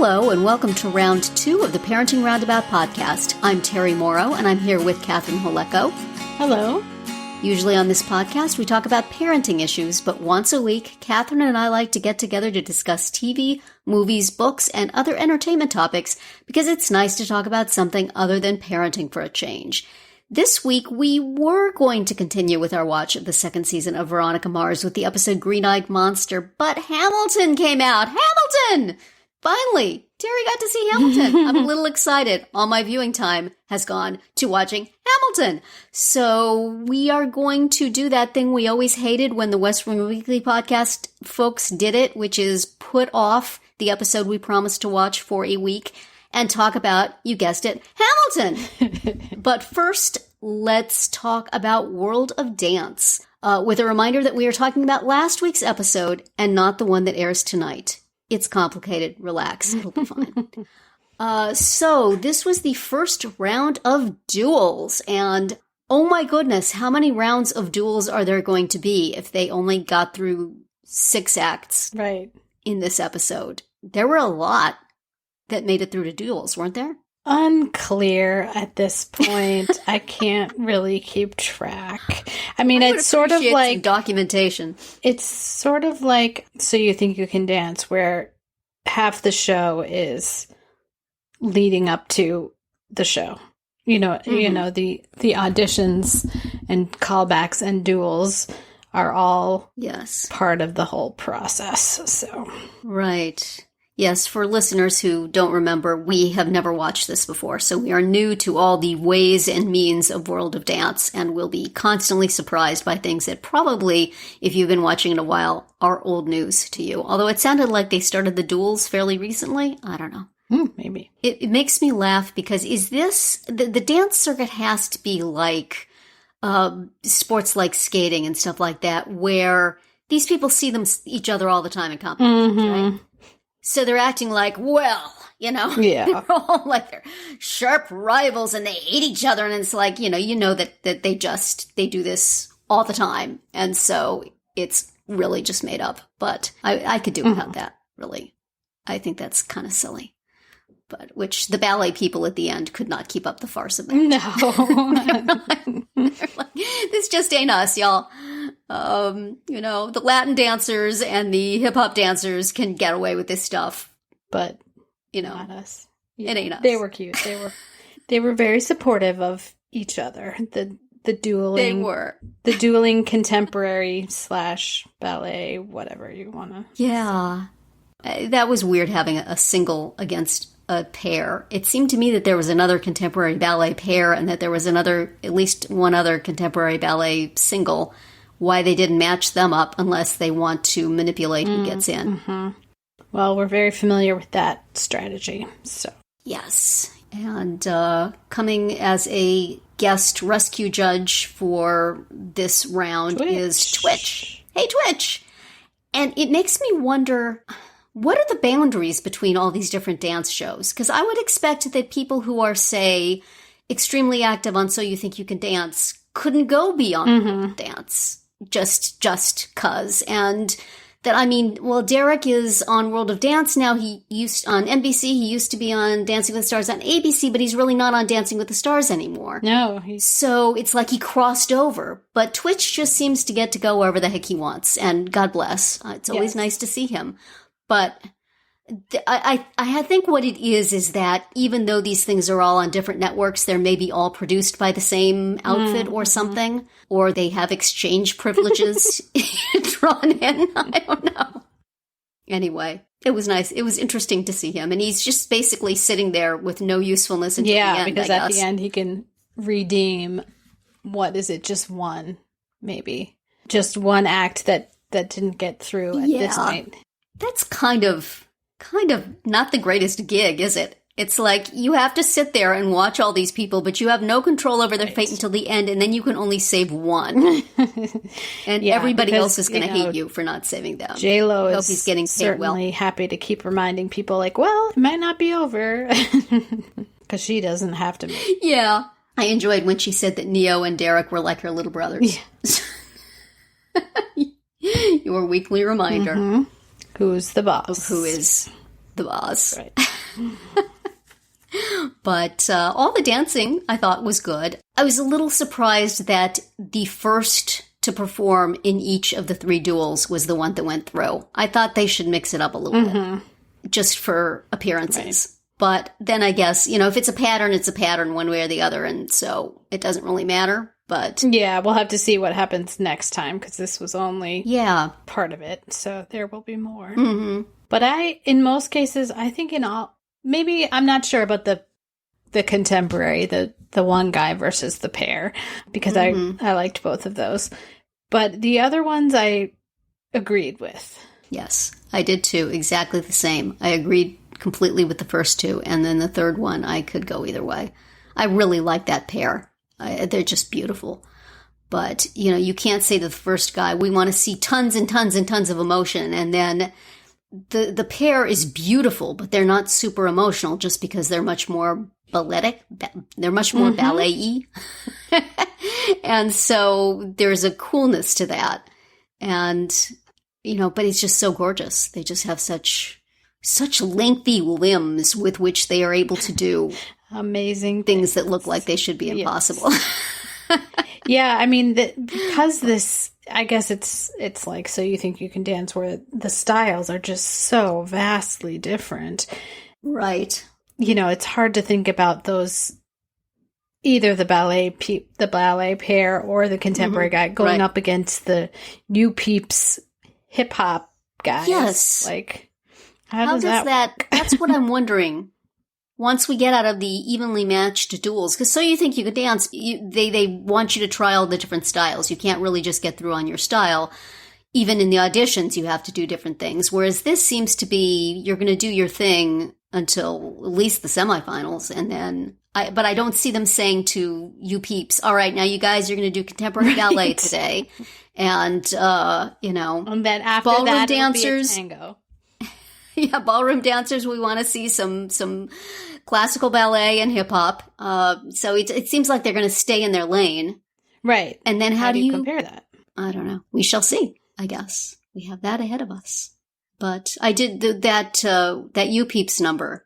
Hello, and welcome to round 2 of the Parenting Roundabout podcast. I'm Terri Morrow, and I'm here with Catherine Holeko. Hello. Usually on this podcast, we talk about parenting issues, but once a week, Catherine and I like to get together to discuss TV, movies, books, and other entertainment topics because it's nice to talk about something other than parenting for a change. This week, we were going to continue with our watch of the second season of Veronica Mars with the episode Green-Eyed Monster, but Hamilton came out. Hamilton! Finally, Terri got to see Hamilton. I'm a little excited. All my viewing time has gone to watching Hamilton. So we are going to do that thing we always hated when the West Wing Weekly podcast folks did it, which is put off the episode we promised to watch for a week and talk about, you guessed it, Hamilton. But first, let's talk about World of Dance, with a reminder that we are talking about last week's episode and not the one that airs tonight. It's complicated. Relax. It'll be fine. So this was the first round of Duels, and oh my goodness, how many rounds of Duels are there going to be if they only got through 6 acts in this episode? There were a lot that made it through to Duels, weren't there? Unclear at this point. I can't really keep track. I mean, it's sort of like documentation. It's sort of like So You Think You Can Dance, where half the show is leading up to the show. You know, the auditions and callbacks and duels are all part of the whole process. So right. Yes, for listeners who don't remember, we have never watched this before, so we are new to all the ways and means of World of Dance, and will be constantly surprised by things that probably, if you've been watching it a while, are old news to you. Although it sounded like they started the duels fairly recently. I don't know. Maybe. It makes me laugh because is this, the dance circuit has to be like sports like skating and stuff like that, where these people see each other all the time in competitions, right? So they're acting like, well, they're all like they're sharp rivals and they hate each other. And it's like, that they do this all the time. And so it's really just made up. But I could do without that, really. I think that's kind of silly. But which the ballet people at the end could not keep up the farce of that. No. They're like, this just ain't us, y'all. The Latin dancers and the hip hop dancers can get away with this stuff, but not us. Yeah, it ain't us. They were cute. They were very supportive of each other. The dueling. They were the dueling contemporary / ballet, whatever you want to. Yeah, that was weird having a single against a pair. It seemed to me that there was another contemporary ballet pair and that there was at least one other contemporary ballet single. Why they didn't match them up unless they want to manipulate who gets in. Mm-hmm. Well, we're very familiar with that strategy. So yes. And coming as a guest rescue judge for this round is Twitch. Hey, Twitch! And it makes me wonder, what are the boundaries between all these different dance shows? Because I would expect that people who are, say, extremely active on So You Think You Can Dance couldn't go beyond dance. Just cuz. And that, Derek is on World of Dance now. On NBC, he used to be on Dancing with the Stars on ABC, but he's really not on Dancing with the Stars anymore. No. So it's like he crossed over. But Twitch just seems to get to go wherever the heck he wants. And God bless. It's always nice to see him. But I think what it is that even though these things are all on different networks, they're maybe all produced by the same outfit or something, or they have exchange privileges drawn in. I don't know. Anyway, it was nice. It was interesting to see him. And he's just basically sitting there with no usefulness until the end, Yeah, because at the end he can redeem, just one, maybe. Just one act that didn't get through at this point. That's kind of not the greatest gig, is it? It's like you have to sit there and watch all these people, but you have no control over their fate until the end, and then you can only save one. And everybody else is going to hate you for not saving them. J-Lo is getting certainly happy to keep reminding people, like, well, it might not be over. Because she doesn't have to make. Yeah. I enjoyed when she said that Neo and Derek were like her little brothers. Yeah. Your weekly reminder. Who's the boss? Of who is the boss. Right. But all the dancing, I thought, was good. I was a little surprised that the first to perform in each of the 3 duels was the one that went through. I thought they should mix it up a little bit, just for appearances. Right. But then I guess, if it's a pattern, it's a pattern one way or the other, and so it doesn't really matter. But yeah, we'll have to see what happens next time, because this was only part of it, so there will be more. Mm-hmm. But in most cases, I think maybe I'm not sure about the contemporary, the one guy versus the pair, because I liked both of those. But the other ones I agreed with. Yes, I did too. Exactly the same. I agreed completely with the first 2, and then the third one, I could go either way. I really like that pair. They're just beautiful. But, you can't say to the first guy, we want to see tons and tons and tons of emotion, and then the pair is beautiful, but they're not super emotional just because they're much more balletic. They're much more ballet-y. And so there's a coolness to that. And, but it's just so gorgeous. They just have such lengthy limbs with which they are able to do amazing things that look like they should be impossible. Yeah, I mean, because this, I guess it's like So You Think You Can Dance, where the styles are just so vastly different. Right. It's hard to think about those, either the ballet pair or the contemporary guy going up against the new peeps hip hop guys. Yes. Like, how does that work? That's what I'm wondering. Once we get out of the evenly matched duels, because So You Think You Could Dance, they want you to try all the different styles. You can't really just get through on your style. Even in the auditions, you have to do different things. Whereas this seems to be, you're going to do your thing until at least the semifinals. And then, but I don't see them saying to you peeps, all right, now you guys, you're going to do contemporary ballet today. And, and then after ballroom that, dancers. It'll be a tango. Yeah, ballroom dancers, we want to see some classical ballet and hip hop. So it seems like they're going to stay in their lane. Right. And then how do you compare that? I don't know. We shall see, I guess. We have that ahead of us. But I did that You Peeps number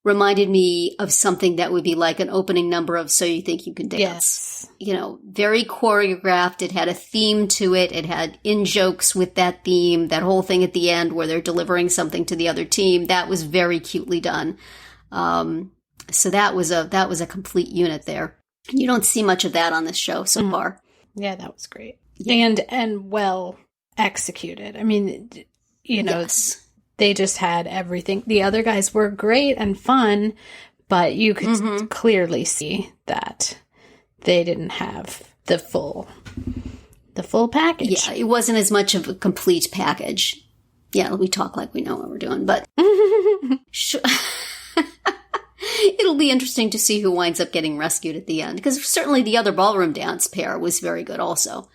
reminded me of something that would be like an opening number of So You Think You Can Dance. Yes. Very choreographed. It had a theme to it. It had in-jokes with that theme. That whole thing at the end where they're delivering something to the other team. That was very cutely done. So that was a complete unit there. You don't see much of that on this show so far. Yeah, that was great. Yeah. And well executed. I mean, yes. They just had everything. The other guys were great and fun, but you could clearly see that they didn't have the full package. Yeah, it wasn't as much of a complete package. Yeah, we talk like we know what we're doing, but it'll be interesting to see who winds up getting rescued at the end, because certainly the other ballroom dance pair was very good also.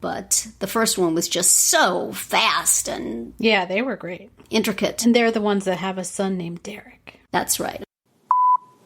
But the first one was just so fast and... Yeah, they were great. Intricate. And they're the ones that have a son named Derek. That's right.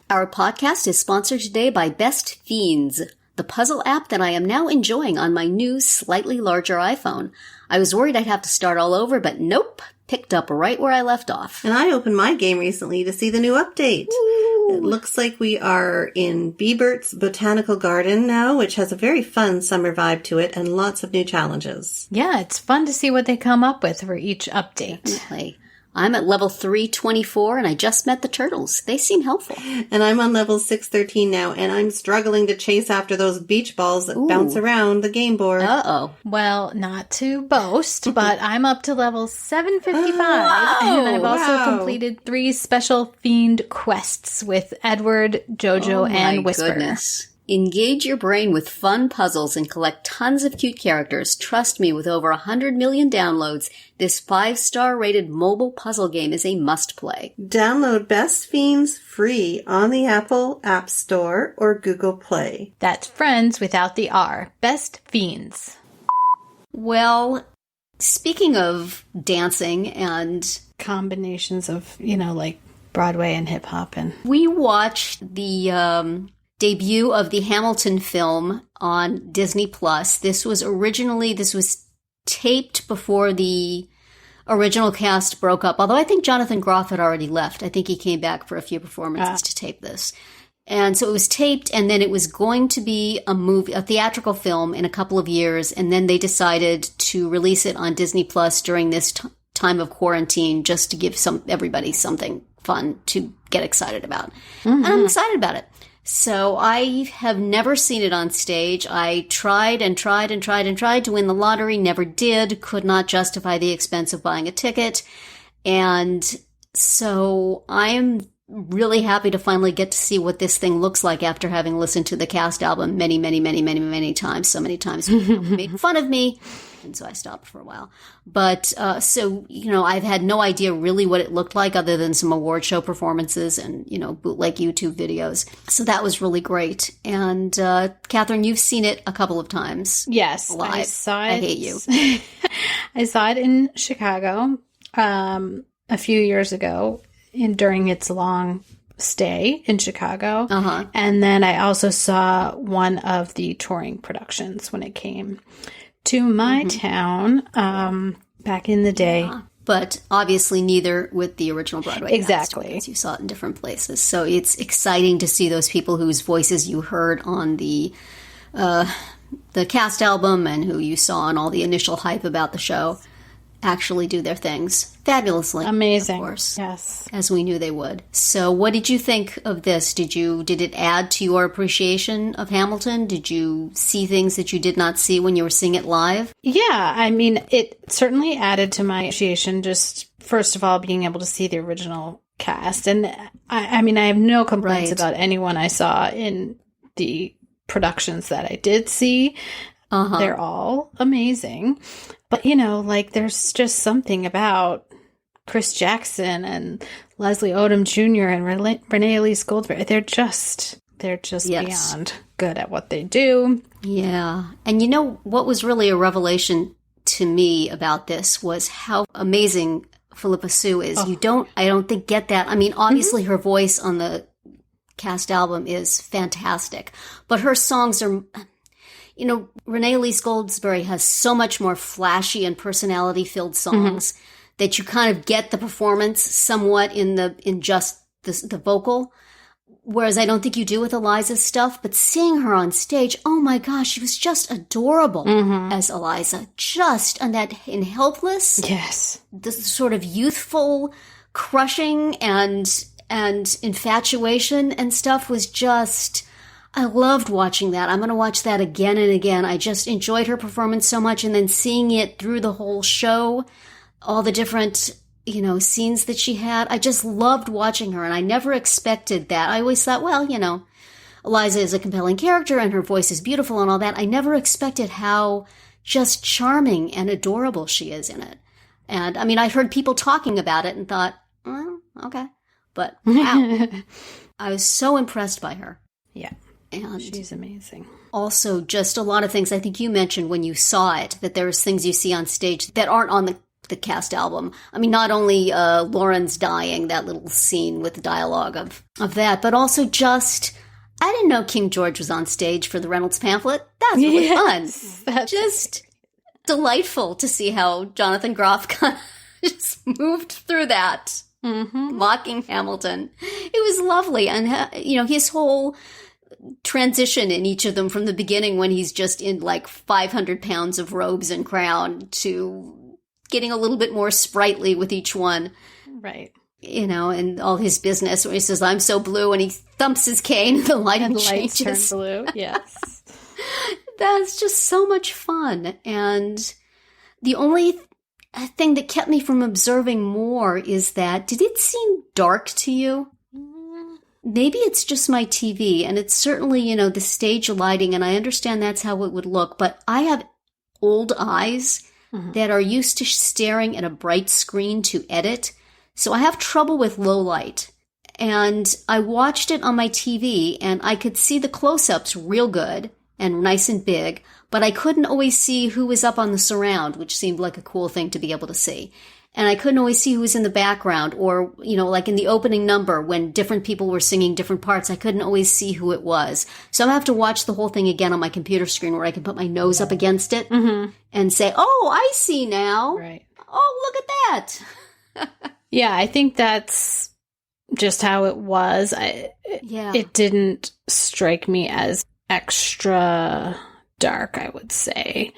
Our podcast is sponsored today by Best Fiends, the puzzle app that I am now enjoying on my new, slightly larger iPhone. I was worried I'd have to start all over, but nope. Picked up right where I left off. And I opened my game recently to see the new update. Ooh. It looks like we are in Biebert's Botanical Garden now, which has a very fun summer vibe to it and lots of new challenges. Yeah, it's fun to see what they come up with for each update. Definitely. I'm at level 324 and I just met the turtles. They seem helpful. And I'm on level 613 now, and I'm struggling to chase after those beach balls that bounce around the game board. Uh-oh. Well, not to boast, but I'm up to level 755, and I've also completed 3 special fiend quests with Edward, Jojo, and Whisper. Goodness. Engage your brain with fun puzzles and collect tons of cute characters. Trust me, with over 100 million downloads, this 5-star rated mobile puzzle game is a must-play. Download Best Fiends free on the Apple App Store or Google Play. That's friends without the R. Best Fiends. Well, speaking of dancing and... combinations of, like Broadway and hip-hop and... We watched the... debut of the Hamilton film on Disney Plus. This was taped before the original cast broke up, although I think Jonathan Groff had already left. I think he came back for a few performances to tape this. And so it was taped, and then it was going to be a theatrical film in a couple of years, and then they decided to release it on Disney Plus during this time of quarantine, just to give everybody something fun to get excited about. And I'm excited about it. So I have never seen it on stage. I tried and tried and tried and tried to win the lottery, never did, could not justify the expense of buying a ticket. And so I am really happy to finally get to see what this thing looks like after having listened to the cast album many, many, many, many, many times. So many times people made fun of me. And so I stopped for a while. But, so, I've had no idea really what it looked like other than some award show performances and, bootleg YouTube videos. So that was really great. And, Catherine, you've seen it a couple of times. Yes. Live. I saw it. I hate you. I saw it in Chicago, a few years ago during its long stay in Chicago. And then I also saw one of the touring productions when it came to my town back in the day. Yeah. But obviously neither with the original Broadway exactly cast, because you saw it in different places. So it's exciting to see those people whose voices you heard on the cast album and who you saw on all the initial hype about the show actually do their things fabulously. Amazing. Of course. Yes. As we knew they would. So what did you think of this? Did it add to your appreciation of Hamilton? Did you see things that you did not see when you were seeing it live? Yeah, I mean, it certainly added to my appreciation, just first of all, being able to see the original cast. And I mean, I have no complaints about anyone I saw in the productions that I did see. They're all amazing. But, there's just something about Chris Jackson and Leslie Odom Jr. and Renee Elise Goldsberry. They're just beyond good at what they do. Yeah. And what was really a revelation to me about this was how amazing Philippa Sue is. I don't think get that. I mean, obviously her voice on the cast album is fantastic, but her songs are... Renee Elise Goldsberry has so much more flashy and personality-filled songs that you kind of get the performance somewhat in just the vocal, whereas I don't think you do with Eliza's stuff. But seeing her on stage, oh my gosh, she was just adorable as Eliza. Just in Helpless, yes, the sort of youthful crushing and infatuation and stuff was just... I loved watching that. I'm going to watch that again and again. I just enjoyed her performance so much, and then seeing it through the whole show, all the different, scenes that she had. I just loved watching her, and I never expected that. I always thought, well, Eliza is a compelling character, and her voice is beautiful and all that. I never expected how just charming and adorable she is in it. And, I mean, I heard people talking about it and thought, okay. But, wow. I was so impressed by her. Yeah. And she's amazing. Also, just a lot of things. I think you mentioned when you saw it that there's things you see on stage that aren't on the cast album. I mean, not only Lauren's dying, that little scene with the dialogue of that, but also just, I didn't know King George was on stage for the Reynolds pamphlet. That's really fun. That's just delightful to see how Jonathan Groff kind of just moved through that, mocking Hamilton. It was lovely. And, his whole transition in each of them from the beginning when he's just in like 500 pounds of robes and crown to getting a little bit more sprightly with each one. Right. And all his business where he says, I'm so blue, and he thumps his cane and the lighting changes. Lights turn blue, yes. That's just so much fun. And the only thing that kept me from observing more is that, did it seem dark to you? Maybe it's just my TV, and it's certainly, the stage lighting, and I understand that's how it would look, but I have old eyes that are used to staring at a bright screen to edit, so I have trouble with low light. And I watched it on my TV, and I could see the close-ups real good and nice and big, but I couldn't always see who was up on the surround, which seemed like a cool thing to be able to see. And I couldn't always see who was in the background, or, like in the opening number when different people were singing different parts, I couldn't always see who it was. So I'm going to have to watch the whole thing again on my computer screen where I can put my nose up against it and say, oh, I see now. Right. oh, look at that. Yeah, I think that's just how it was. It didn't strike me as extra dark, I would say.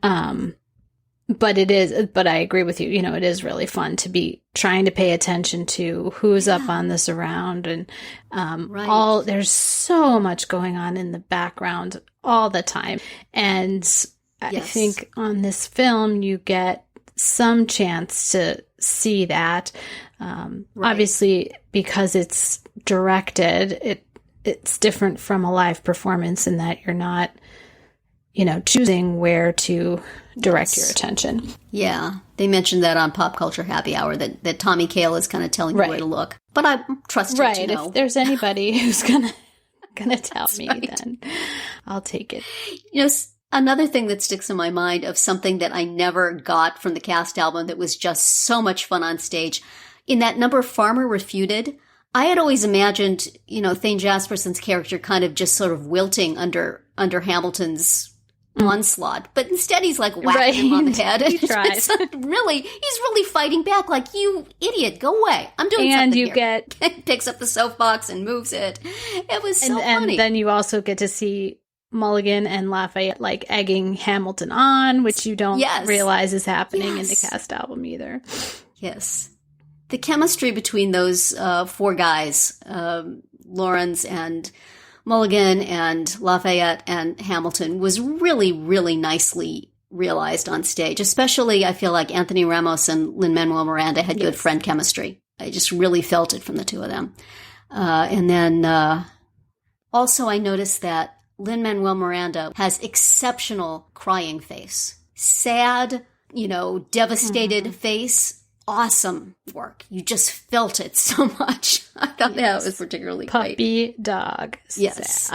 But I agree with you. It is really fun to be trying to pay attention to who's up on this around, and there's so much going on in the background all the time. And I think on this film, you get some chance to see that. Obviously, because it's directed, it's different from a live performance in that you're not, choosing where to direct your attention. Yeah. They mentioned that on Pop Culture Happy Hour, that Tommy Kail is kind of telling you where to look. But I trust you to know. If there's anybody who's gonna tell me, then I'll take it. Another thing that sticks in my mind of something that I never got from the cast album that was just so much fun on stage, in that number Farmer Refuted, I had always imagined, Thane Jasperson's character kind of just sort of wilting under Hamilton's onslaught, but instead he's like whacking him on the head. He tries. He's really fighting back, like, you idiot, go away. I'm doing something here. Picks up the soapbox and moves it. It was so funny. And then you also get to see Mulligan and Lafayette like egging Hamilton on, which you don't realize is happening in the cast album either. Yes. The chemistry between those four guys, Lawrence and Mulligan and Lafayette and Hamilton, was really, really nicely realized on stage. Especially, I feel like Anthony Ramos and Lin-Manuel Miranda had good friend chemistry. I just really felt it from the two of them. And then also I noticed that Lin-Manuel Miranda has exceptional crying face. Sad, devastated face. Awesome work. You just felt it so much. I thought that was particularly great. Puppy dog. Yes.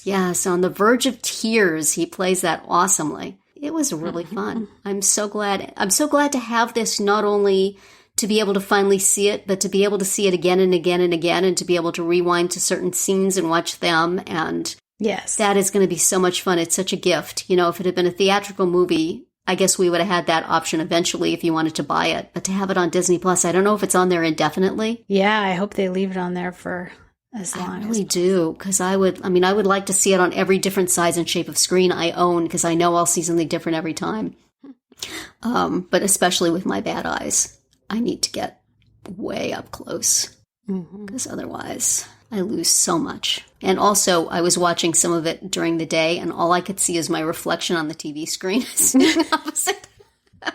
Yes. On the verge of tears, he plays that awesomely. It was really fun. I'm so glad to have this, not only to be able to finally see it, but to be able to see it again and again and again, and to be able to rewind to certain scenes and watch them. And that is going to be so much fun. It's such a gift. If it had been a theatrical movie, I guess we would have had that option eventually if you wanted to buy it. But to have it on Disney Plus, I don't know if it's on there indefinitely. Yeah, I hope they leave it on there for as long. I really do, because I would like to see it on every different size and shape of screen I own, because I know I'll see something different every time. But especially with my bad eyes, I need to get way up close, because otherwise I lose so much. And also, I was watching some of it during the day, and all I could see is my reflection on the TV screen sitting opposite. I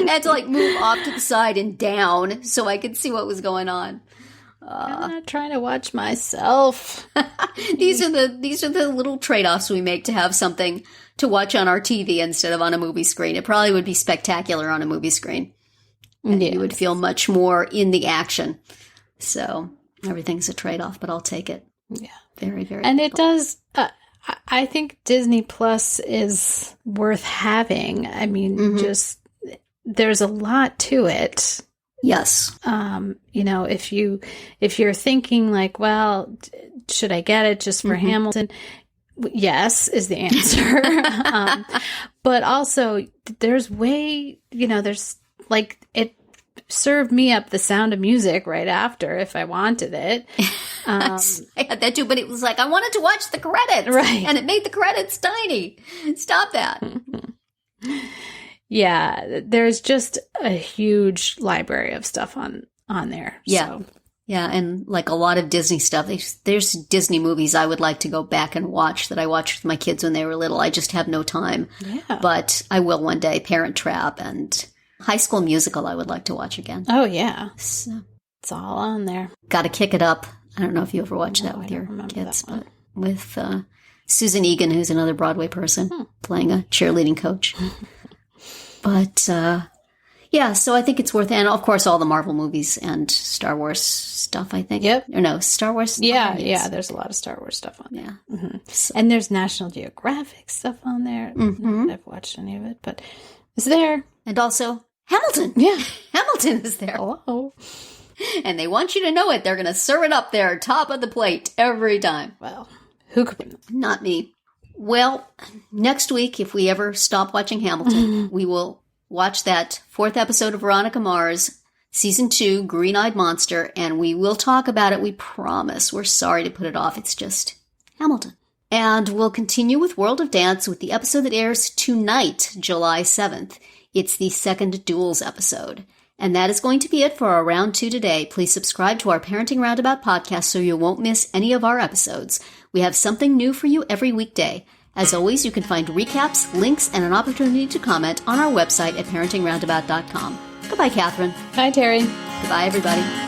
had to move off to the side and down so I could see what was going on. I'm not trying to watch myself. These are the little trade-offs we make to have something to watch on our TV instead of on a movie screen. It probably would be spectacular on a movie screen. And you would feel much more in the action. So everything's a trade-off, but I'll take it. Yeah. Very, very And difficult. it does, I think Disney Plus is worth having. I mean, just, there's a lot to it. Yes. If you're thinking like, well, should I get it just for Hamilton? Yes, is the answer. But also there's it served me up The Sound of Music right after if I wanted it. I had that too, but it was like, I wanted to watch the credits. Right. And it made the credits tiny. Stop that. Yeah, there's just a huge library of stuff on there. Yeah. So. Yeah, and like a lot of Disney stuff. There's Disney movies I would like to go back and watch that I watched with my kids when they were little. I just have no time. Yeah. But I will one day. Parent Trap and High School Musical I would like to watch again. Oh, yeah. So, it's all on there. Got to Kick It Up. I don't know if you ever watched that with your kids, but with Susan Egan, who's another Broadway person, playing a cheerleading coach. But, yeah, so I think it's worth it. And, of course, all the Marvel movies and Star Wars stuff, I think. Yep. Or no, Star Wars. Yeah, there's a lot of Star Wars stuff on there. Yeah. Mm-hmm. So. And there's National Geographic stuff on there. Not that I've watched any of it, but it's there. And also Hamilton. Yeah. Hamilton is there. Hello. And they want you to know it. They're going to serve it up there, top of the plate, every time. Well, who could? Not me. Well, next week, if we ever stop watching Hamilton, we will watch that 4th episode of Veronica Mars, Season 2, Green-Eyed Monster, and we will talk about it, we promise. We're sorry to put it off. It's just Hamilton. And we'll continue with World of Dance with the episode that airs tonight, July 7th. It's the second Duels episode. And that is going to be it for our Round 2 today. Please subscribe to our Parenting Roundabout podcast so you won't miss any of our episodes. We have something new for you every weekday. As always, you can find recaps, links, and an opportunity to comment on our website at parentingroundabout.com. Goodbye, Catherine. Bye, Terri. Goodbye, everybody.